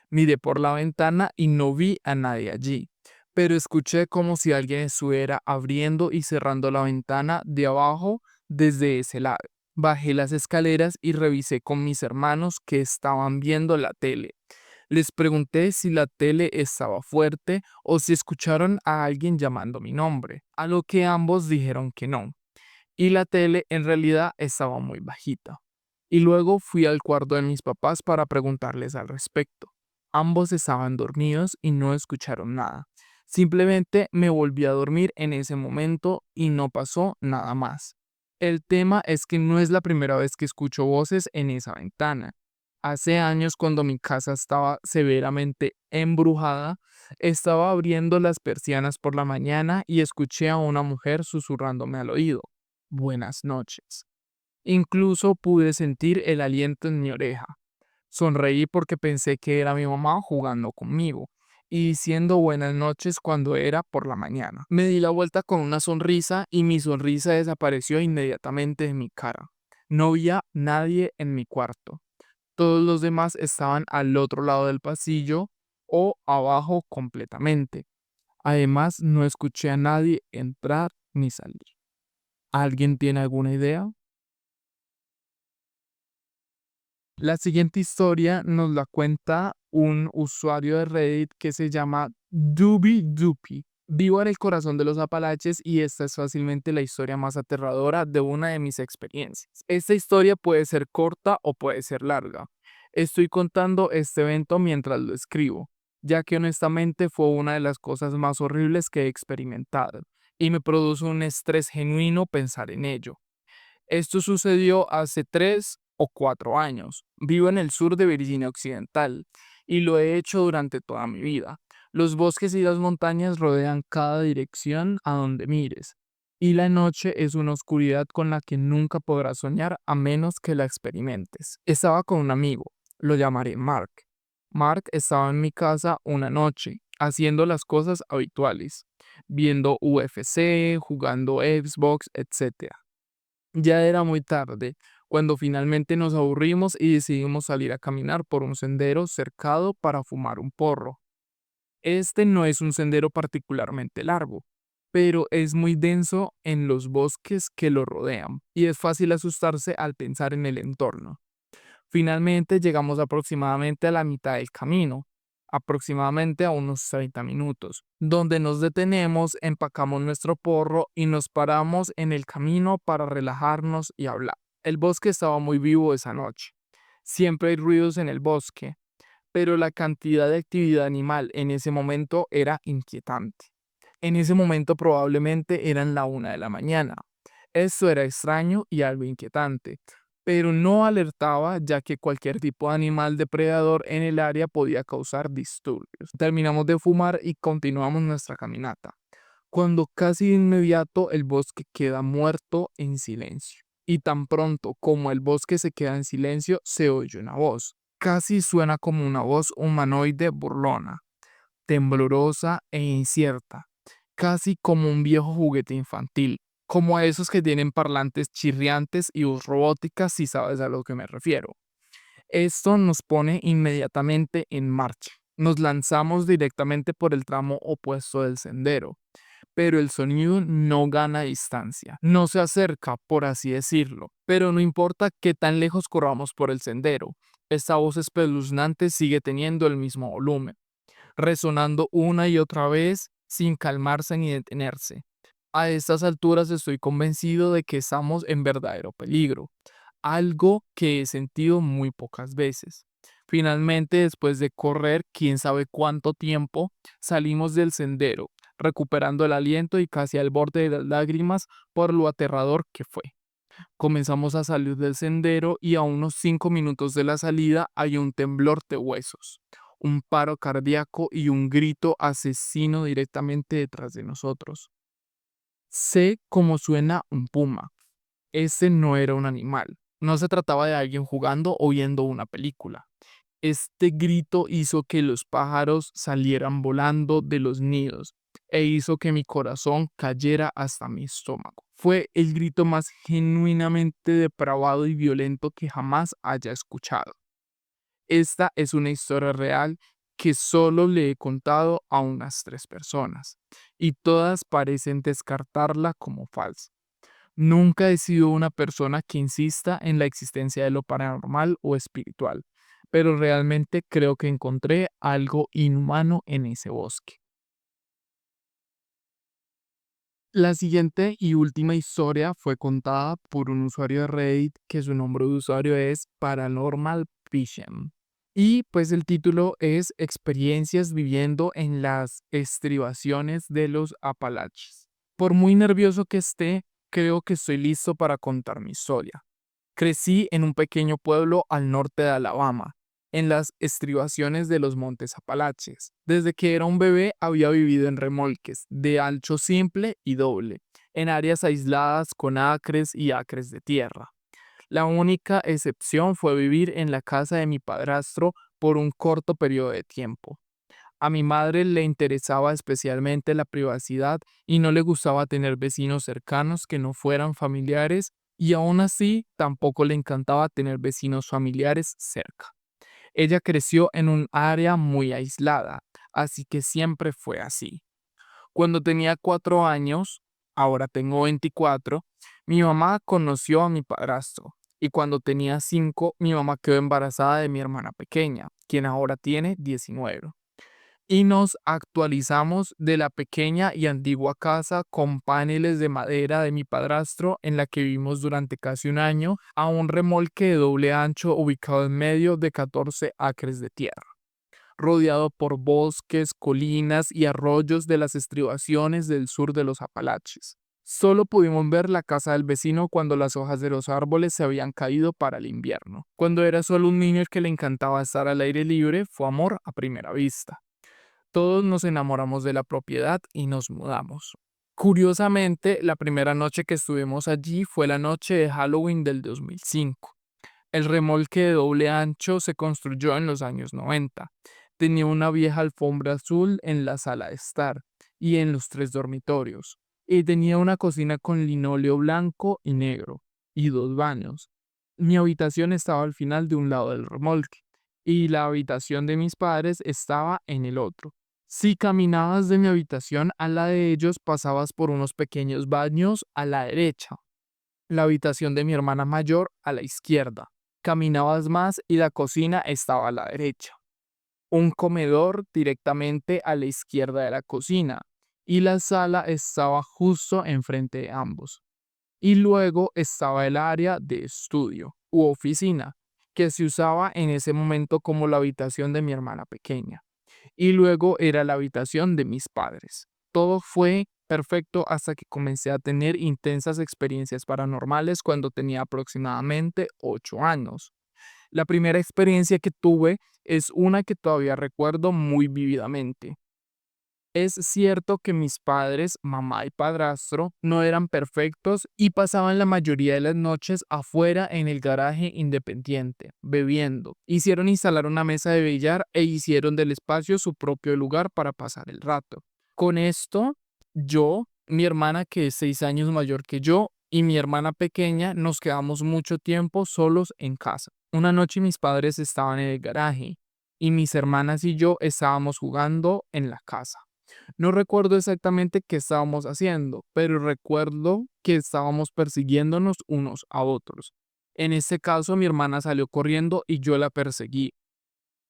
Miré por la ventana y no vi a nadie allí, pero escuché como si alguien estuviera abriendo y cerrando la ventana de abajo desde ese lado. Bajé las escaleras y revisé con mis hermanos que estaban viendo la tele. Les pregunté si la tele estaba fuerte o si escucharon a alguien llamando mi nombre, a lo que ambos dijeron que no, y la tele en realidad estaba muy bajita. Y luego fui al cuarto de mis papás para preguntarles al respecto. Ambos estaban dormidos y no escucharon nada. Simplemente me volví a dormir en ese momento y no pasó nada más. El tema es que no es la primera vez que escucho voces en esa ventana. Hace años, cuando mi casa estaba severamente embrujada, estaba abriendo las persianas por la mañana y escuché a una mujer susurrándome al oído: buenas noches. Incluso pude sentir el aliento en mi oreja. Sonreí porque pensé que era mi mamá jugando conmigo y diciendo buenas noches cuando era por la mañana. Me di la vuelta con una sonrisa y mi sonrisa desapareció inmediatamente de mi cara. No había nadie en mi cuarto. Todos los demás estaban al otro lado del pasillo o abajo completamente. Además, no escuché a nadie entrar ni salir. ¿Alguien tiene alguna idea? La siguiente historia nos la cuenta un usuario de Reddit que se llama Doobie Doopy. Vivo en el corazón de los Apalaches y esta es fácilmente la historia más aterradora de una de mis experiencias. Esta historia puede ser corta o puede ser larga. Estoy contando este evento mientras lo escribo, ya que honestamente fue una de las cosas más horribles que he experimentado y me produce un estrés genuino pensar en ello. Esto sucedió hace 3 o 4 años. Vivo en el sur de Virginia Occidental y lo he hecho durante toda mi vida. Los bosques y las montañas rodean cada dirección a donde mires, y la noche es una oscuridad con la que nunca podrás soñar a menos que la experimentes. Estaba con un amigo, lo llamaré Mark. Mark estaba en mi casa una noche, haciendo las cosas habituales, viendo UFC, jugando Xbox, etc. Ya era muy tarde cuando finalmente nos aburrimos y decidimos salir a caminar por un sendero cercado para fumar un porro. Este no es un sendero particularmente largo, pero es muy denso en los bosques que lo rodean y es fácil asustarse al pensar en el entorno. Finalmente llegamos aproximadamente a la mitad del camino, aproximadamente a unos 30 minutos, donde nos detenemos, empacamos nuestro porro y nos paramos en el camino para relajarnos y hablar. El bosque estaba muy vivo esa noche. Siempre hay ruidos en el bosque, pero la cantidad de actividad animal en ese momento era inquietante. En ese momento probablemente eran la 1 de la mañana. Esto era extraño y algo inquietante, pero no alertaba ya que cualquier tipo de animal depredador en el área podía causar disturbios. Terminamos de fumar y continuamos nuestra caminata, cuando casi de inmediato el bosque queda muerto en silencio. Y tan pronto como el bosque se queda en silencio, se oye una voz. Casi suena como una voz humanoide burlona, temblorosa e incierta, casi como un viejo juguete infantil, como a esos que tienen parlantes chirriantes y voz robótica, si sabes a lo que me refiero. Esto nos pone inmediatamente en marcha. Nos lanzamos directamente por el tramo opuesto del sendero, pero el sonido no gana distancia, no se acerca, por así decirlo. Pero no importa qué tan lejos corramos por el sendero, esta voz espeluznante sigue teniendo el mismo volumen, resonando una y otra vez sin calmarse ni detenerse. A estas alturas estoy convencido de que estamos en verdadero peligro, algo que he sentido muy pocas veces. Finalmente, después de correr quién sabe cuánto tiempo, salimos del sendero, recuperando el aliento y casi al borde de las lágrimas por lo aterrador que fue. Comenzamos a salir del sendero y a unos 5 minutos de la salida hay un temblor de huesos, un paro cardíaco y un grito asesino directamente detrás de nosotros. Sé cómo suena un puma. Ese no era un animal. No se trataba de alguien jugando o viendo una película. Este grito hizo que los pájaros salieran volando de los nidos e hizo que mi corazón cayera hasta mi estómago. Fue el grito más genuinamente depravado y violento que jamás haya escuchado. Esta es una historia real que solo le he contado a unas 3 personas y todas parecen descartarla como falsa. Nunca he sido una persona que insista en la existencia de lo paranormal o espiritual, pero realmente creo que encontré algo inhumano en ese bosque. La siguiente y última historia fue contada por un usuario de Reddit que su nombre de usuario es Paranormal Vision. Y pues el título es Experiencias viviendo en las estribaciones de los Apalaches. Por muy nervioso que esté, creo que estoy listo para contar mi historia. Crecí en un pequeño pueblo al norte de Alabama, en las estribaciones de los Montes Apalaches. Desde que era un bebé había vivido en remolques, de ancho simple y doble, en áreas aisladas con acres y acres de tierra. La única excepción fue vivir en la casa de mi padrastro por un corto periodo de tiempo. A mi madre le interesaba especialmente la privacidad y no le gustaba tener vecinos cercanos que no fueran familiares, y aún así tampoco le encantaba tener vecinos familiares cerca. Ella creció en un área muy aislada, así que siempre fue así. Cuando tenía 4 años, ahora tengo 24, mi mamá conoció a mi padrastro. Y cuando tenía 5, mi mamá quedó embarazada de mi hermana pequeña, quien ahora tiene 19, y nos actualizamos de la pequeña y antigua casa con paneles de madera de mi padrastro en la que vivimos durante casi un año a un remolque de doble ancho ubicado en medio de 14 acres de tierra, rodeado por bosques, colinas y arroyos de las estribaciones del sur de los Apalaches. Solo pudimos ver la casa del vecino cuando las hojas de los árboles se habían caído para el invierno. Cuando era solo un niño que le encantaba estar al aire libre, fue amor a primera vista. Todos nos enamoramos de la propiedad y nos mudamos. Curiosamente, la primera noche que estuvimos allí fue la noche de Halloween del 2005. El remolque de doble ancho se construyó en los años 90. Tenía una vieja alfombra azul en la sala de estar y en los 3 dormitorios. Y tenía una cocina con linóleo blanco y negro y 2 baños. Mi habitación estaba al final de un lado del remolque y la habitación de mis padres estaba en el otro. Si caminabas de mi habitación a la de ellos, pasabas por unos pequeños baños a la derecha, la habitación de mi hermana mayor a la izquierda. Caminabas más y la cocina estaba a la derecha. Un comedor directamente a la izquierda de la cocina y la sala estaba justo enfrente de ambos. Y luego estaba el área de estudio u oficina, que se usaba en ese momento como la habitación de mi hermana pequeña. Y luego era la habitación de mis padres. Todo fue perfecto hasta que comencé a tener intensas experiencias paranormales cuando tenía aproximadamente 8 años. La primera experiencia que tuve es una que todavía recuerdo muy vívidamente. Es cierto que mis padres, mamá y padrastro, no eran perfectos y pasaban la mayoría de las noches afuera en el garaje independiente, bebiendo. Hicieron instalar una mesa de billar e hicieron del espacio su propio lugar para pasar el rato. Con esto, yo, mi hermana que es 6 años mayor que yo y mi hermana pequeña nos quedamos mucho tiempo solos en casa. Una noche mis padres estaban en el garaje y mis hermanas y yo estábamos jugando en la casa. No recuerdo exactamente qué estábamos haciendo, pero recuerdo que estábamos persiguiéndonos unos a otros. En este caso, mi hermana salió corriendo y yo la perseguí.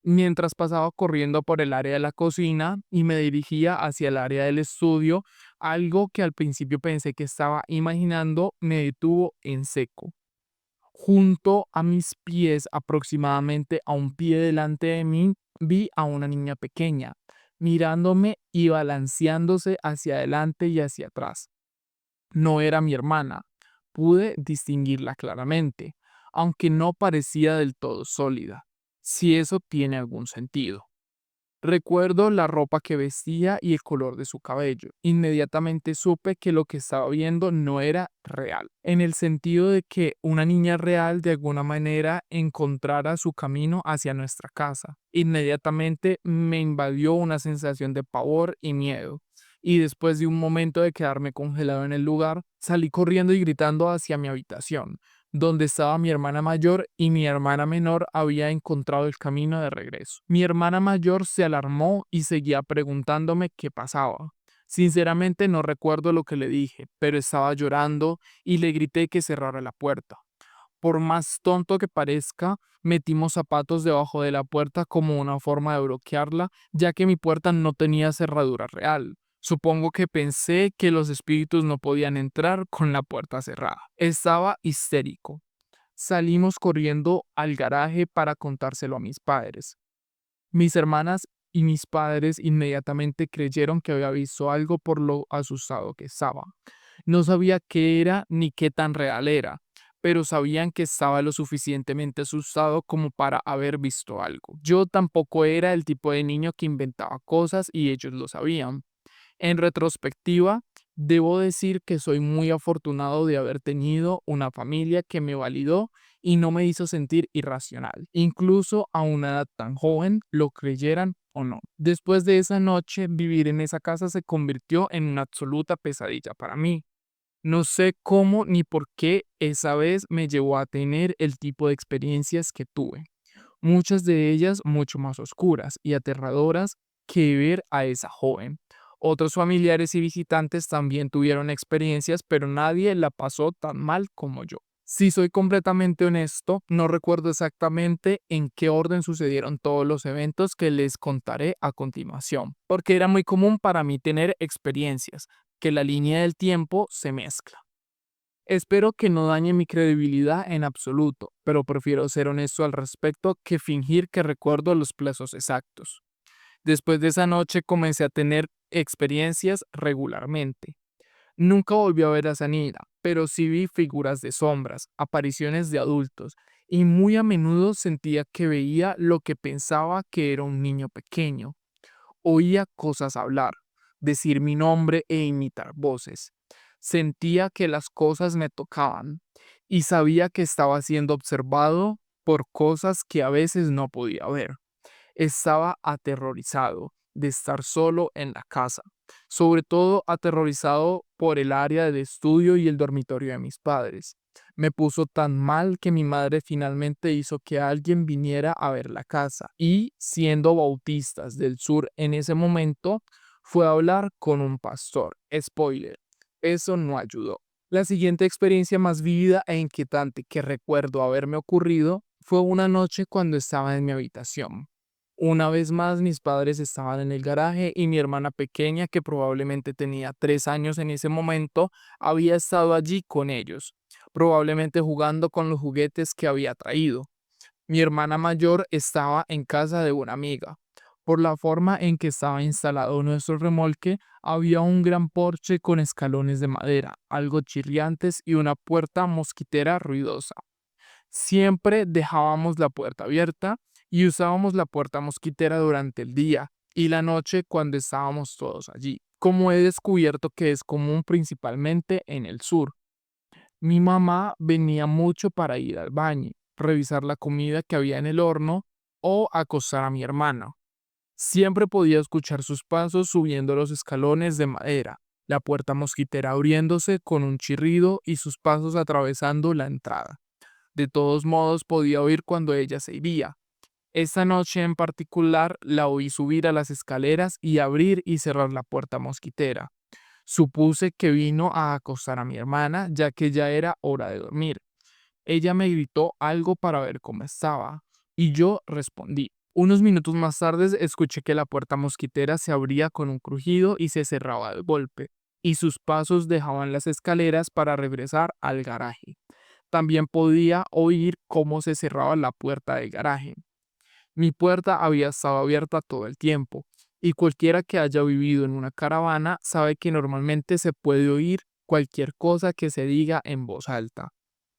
Mientras pasaba corriendo por el área de la cocina y me dirigía hacia el área del estudio, algo que al principio pensé que estaba imaginando me detuvo en seco. Junto a mis pies, aproximadamente a un pie delante de mí, vi a una niña pequeña, mirándome y balanceándose hacia adelante y hacia atrás. No era mi hermana. Pude distinguirla claramente, aunque no parecía del todo sólida, si eso tiene algún sentido. Recuerdo la ropa que vestía y el color de su cabello. Inmediatamente supe que lo que estaba viendo no era real, en el sentido de que una niña real de alguna manera encontrara su camino hacia nuestra casa. Inmediatamente me invadió una sensación de pavor y miedo. Y después de un momento de quedarme congelado en el lugar, salí corriendo y gritando hacia mi habitación, donde estaba mi hermana mayor y mi hermana menor había encontrado el camino de regreso. Mi hermana mayor se alarmó y seguía preguntándome qué pasaba. Sinceramente no recuerdo lo que le dije, pero estaba llorando y le grité que cerrara la puerta. Por más tonto que parezca, metimos zapatos debajo de la puerta como una forma de bloquearla, ya que mi puerta no tenía cerradura real. Supongo que pensé que los espíritus no podían entrar con la puerta cerrada. Estaba histérico. Salimos corriendo al garaje para contárselo a mis padres. Mis hermanas y mis padres inmediatamente creyeron que había visto algo por lo asustado que estaba. No sabía qué era ni qué tan real era, pero sabían que estaba lo suficientemente asustado como para haber visto algo. Yo tampoco era el tipo de niño que inventaba cosas y ellos lo sabían. En retrospectiva, debo decir que soy muy afortunado de haber tenido una familia que me validó y no me hizo sentir irracional, incluso a una edad tan joven, lo creyeran o no. Después de esa noche, vivir en esa casa se convirtió en una absoluta pesadilla para mí. No sé cómo ni por qué esa vez me llevó a tener el tipo de experiencias que tuve, muchas de ellas mucho más oscuras y aterradoras que ver a esa joven. Otros familiares y visitantes también tuvieron experiencias, pero nadie la pasó tan mal como yo. Si soy completamente honesto, no recuerdo exactamente en qué orden sucedieron todos los eventos que les contaré a continuación, porque era muy común para mí tener experiencias, que la línea del tiempo se mezcla. Espero que no dañe mi credibilidad en absoluto, pero prefiero ser honesto al respecto que fingir que recuerdo los plazos exactos. Después de esa noche comencé a tener experiencias regularmente. Nunca volví a ver a Sanira, pero sí vi figuras de sombras, apariciones de adultos, y muy a menudo sentía que veía lo que pensaba que era un niño pequeño. Oía cosas hablar, decir mi nombre e imitar voces. Sentía que las cosas me tocaban y sabía que estaba siendo observado por cosas que a veces no podía ver. Estaba aterrorizado de estar solo en la casa, sobre todo aterrorizado por el área de estudio y el dormitorio de mis padres. Me puso tan mal que mi madre finalmente hizo que alguien viniera a ver la casa y, siendo bautistas del sur en ese momento, fue a hablar con un pastor. Spoiler, eso no ayudó. La siguiente experiencia más vívida e inquietante que recuerdo haberme ocurrido fue una noche cuando estaba en mi habitación. Una vez más, mis padres estaban en el garaje y mi hermana pequeña, que probablemente tenía 3 años en ese momento, había estado allí con ellos, probablemente jugando con los juguetes que había traído. Mi hermana mayor estaba en casa de una amiga. Por la forma en que estaba instalado nuestro remolque, había un gran porche con escalones de madera, algo chirriantes y una puerta mosquitera ruidosa. Siempre dejábamos la puerta abierta y usábamos la puerta mosquitera durante el día y la noche cuando estábamos todos allí, como he descubierto que es común principalmente en el sur. Mi mamá venía mucho para ir al baño, revisar la comida que había en el horno o acostar a mi hermana. Siempre podía escuchar sus pasos subiendo los escalones de madera, la puerta mosquitera abriéndose con un chirrido y sus pasos atravesando la entrada. De todos modos podía oír cuando ella se iría. Esta noche en particular la oí subir a las escaleras y abrir y cerrar la puerta mosquitera. Supuse que vino a acostar a mi hermana, ya que ya era hora de dormir. Ella me gritó algo para ver cómo estaba, y yo respondí. Unos minutos más tarde escuché que la puerta mosquitera se abría con un crujido y se cerraba de golpe, y sus pasos dejaban las escaleras para regresar al garaje. También podía oír cómo se cerraba la puerta del garaje. Mi puerta había estado abierta todo el tiempo, y cualquiera que haya vivido en una caravana sabe que normalmente se puede oír cualquier cosa que se diga en voz alta.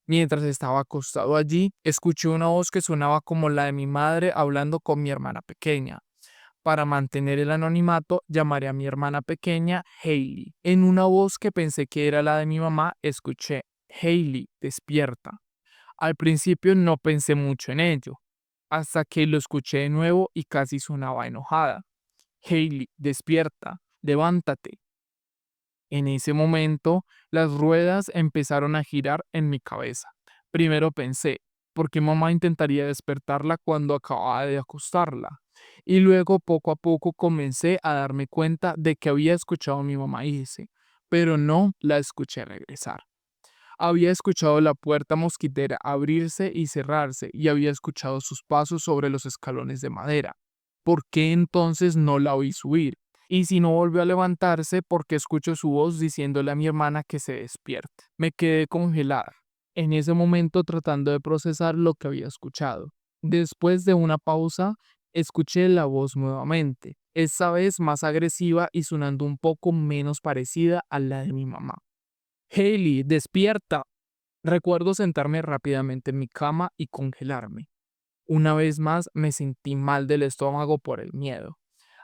Mientras estaba acostado allí, escuché una voz que sonaba como la de mi madre hablando con mi hermana pequeña. Para mantener el anonimato, llamaré a mi hermana pequeña Hailey. En una voz que pensé que era la de mi mamá, escuché: Hailey, despierta. Al principio no pensé mucho en ello, hasta que lo escuché de nuevo y casi sonaba enojada. Hailey, despierta, levántate. En ese momento, las ruedas empezaron a girar en mi cabeza. Primero pensé, ¿por qué mamá intentaría despertarla cuando acababa de acostarla? Y luego, poco a poco, comencé a darme cuenta de que había escuchado a mi mamá irse, pero no la escuché regresar. Había escuchado la puerta mosquitera abrirse y cerrarse y había escuchado sus pasos sobre los escalones de madera. ¿Por qué entonces no la oí subir? Y si no volvió a levantarse, ¿por qué escucho su voz diciéndole a mi hermana que se despierte? Me quedé congelada, en ese momento tratando de procesar lo que había escuchado. Después de una pausa, escuché la voz nuevamente, esta vez más agresiva y sonando un poco menos parecida a la de mi mamá. Hailey, despierta. Recuerdo sentarme rápidamente en mi cama y congelarme. Una vez más me sentí mal del estómago por el miedo.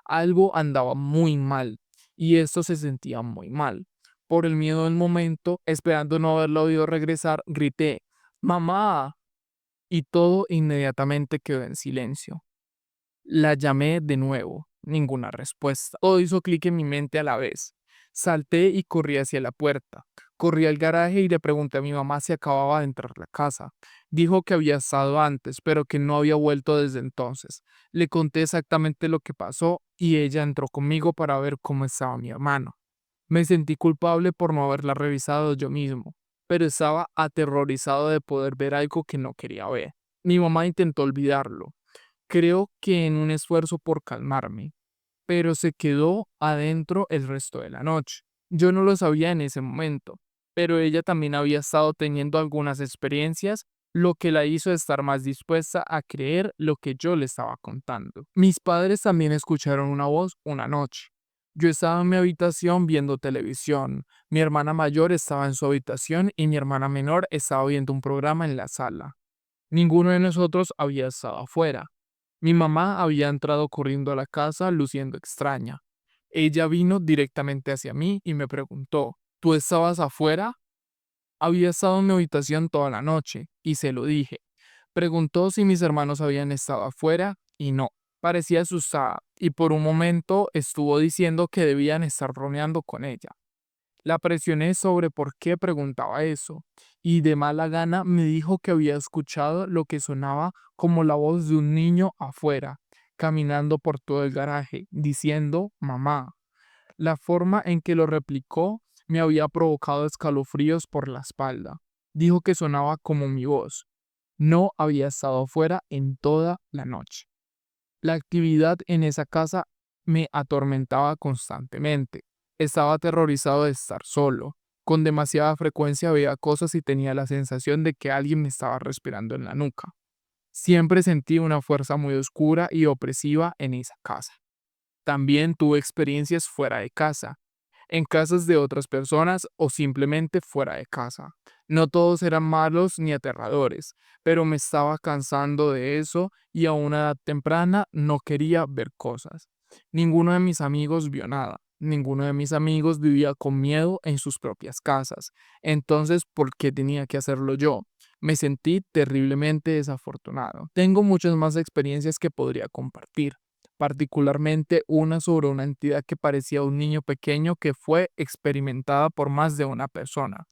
Algo andaba muy mal y esto se sentía muy mal. Por el miedo del momento, esperando no haberlo oído regresar, grité: ¡Mamá! Y todo inmediatamente quedó en silencio. La llamé de nuevo, ninguna respuesta. Todo hizo clic en mi mente a la vez. Salté y corrí hacia la puerta. Corrí al garaje y le pregunté a mi mamá si acababa de entrar a la casa. Dijo que había estado antes, pero que no había vuelto desde entonces. Le conté exactamente lo que pasó y ella entró conmigo para ver cómo estaba mi hermano. Me sentí culpable por no haberla revisado yo mismo, pero estaba aterrorizado de poder ver algo que no quería ver. Mi mamá intentó olvidarlo, creo que en un esfuerzo por calmarme, pero se quedó adentro el resto de la noche. Yo no lo sabía en ese momento, pero ella también había estado teniendo algunas experiencias, lo que la hizo estar más dispuesta a creer lo que yo le estaba contando. Mis padres también escucharon una voz una noche. Yo estaba en mi habitación viendo televisión, mi hermana mayor estaba en su habitación y mi hermana menor estaba viendo un programa en la sala. Ninguno de nosotros había estado afuera. Mi mamá había entrado corriendo a la casa luciendo extraña. Ella vino directamente hacia mí y me preguntó: ¿Tú estabas afuera? Había estado en mi habitación toda la noche, y se lo dije. Preguntó si mis hermanos habían estado afuera, y no. Parecía asustada, y por un momento estuvo diciendo que debían estar bromeando con ella. La presioné sobre por qué preguntaba eso, y de mala gana me dijo que había escuchado lo que sonaba como la voz de un niño afuera, caminando por todo el garaje, diciendo mamá. La forma en que lo replicó me había provocado escalofríos por la espalda. Dijo que sonaba como mi voz. No había estado fuera en toda la noche. La actividad en esa casa me atormentaba constantemente. Estaba aterrorizado de estar solo. Con demasiada frecuencia veía cosas y tenía la sensación de que alguien me estaba respirando en la nuca. Siempre sentí una fuerza muy oscura y opresiva en esa casa. También tuve experiencias fuera de casa, en casas de otras personas o simplemente fuera de casa. No todos eran malos ni aterradores, pero me estaba cansando de eso y a una edad temprana no quería ver cosas. Ninguno de mis amigos vio nada. Ninguno de mis amigos vivía con miedo en sus propias casas. Entonces, ¿por qué tenía que hacerlo yo? Me sentí terriblemente desafortunado. Tengo muchas más experiencias que podría compartir, particularmente una sobre una entidad que parecía un niño pequeño que fue experimentada por más de una persona.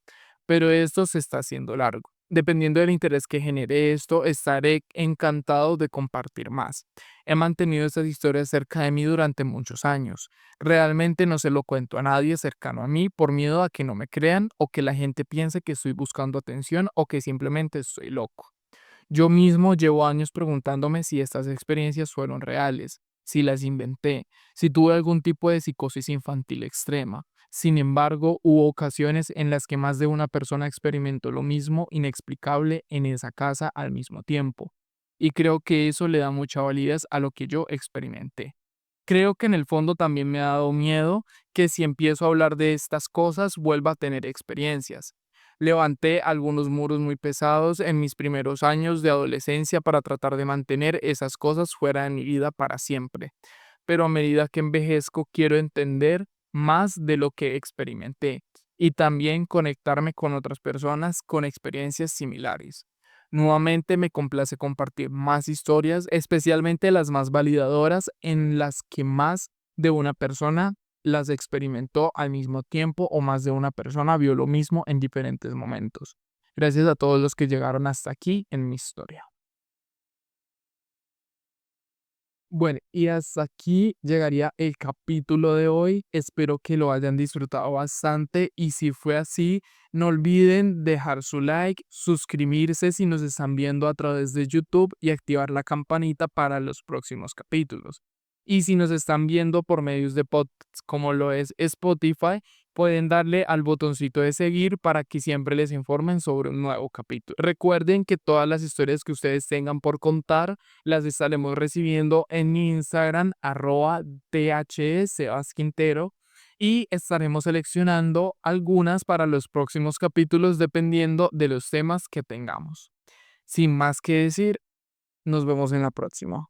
Pero esto se está haciendo largo. Dependiendo del interés que genere esto, estaré encantado de compartir más. He mantenido estas historias cerca de mí durante muchos años. Realmente no se lo cuento a nadie cercano a mí por miedo a que no me crean o que la gente piense que estoy buscando atención o que simplemente estoy loco. Yo mismo llevo años preguntándome si estas experiencias fueron reales, si las inventé, si tuve algún tipo de psicosis infantil extrema. Sin embargo, hubo ocasiones en las que más de una persona experimentó lo mismo inexplicable en esa casa al mismo tiempo. Y creo que eso le da mucha validez a lo que yo experimenté. Creo que en el fondo también me ha dado miedo que si empiezo a hablar de estas cosas vuelva a tener experiencias. Levanté algunos muros muy pesados en mis primeros años de adolescencia para tratar de mantener esas cosas fuera de mi vida para siempre. Pero a medida que envejezco quiero entender más de lo que experimenté y también conectarme con otras personas con experiencias similares. Nuevamente me complace compartir más historias, especialmente las más validadoras en las que más de una persona las experimentó al mismo tiempo o más de una persona vio lo mismo en diferentes momentos. Gracias a todos los que llegaron hasta aquí en mi historia. Bueno, y hasta aquí llegaría el capítulo de hoy. Espero que lo hayan disfrutado bastante y si fue así, no olviden dejar su like, suscribirse si nos están viendo a través de YouTube y activar la campanita para los próximos capítulos. Y si nos están viendo por medios de podcasts como lo es Spotify, pueden darle al botoncito de seguir para que siempre les informen sobre un nuevo capítulo. Recuerden que todas las historias que ustedes tengan por contar las estaremos recibiendo en mi Instagram, @thsebasquintero, y estaremos seleccionando algunas para los próximos capítulos dependiendo de los temas que tengamos. Sin más que decir, nos vemos en la próxima.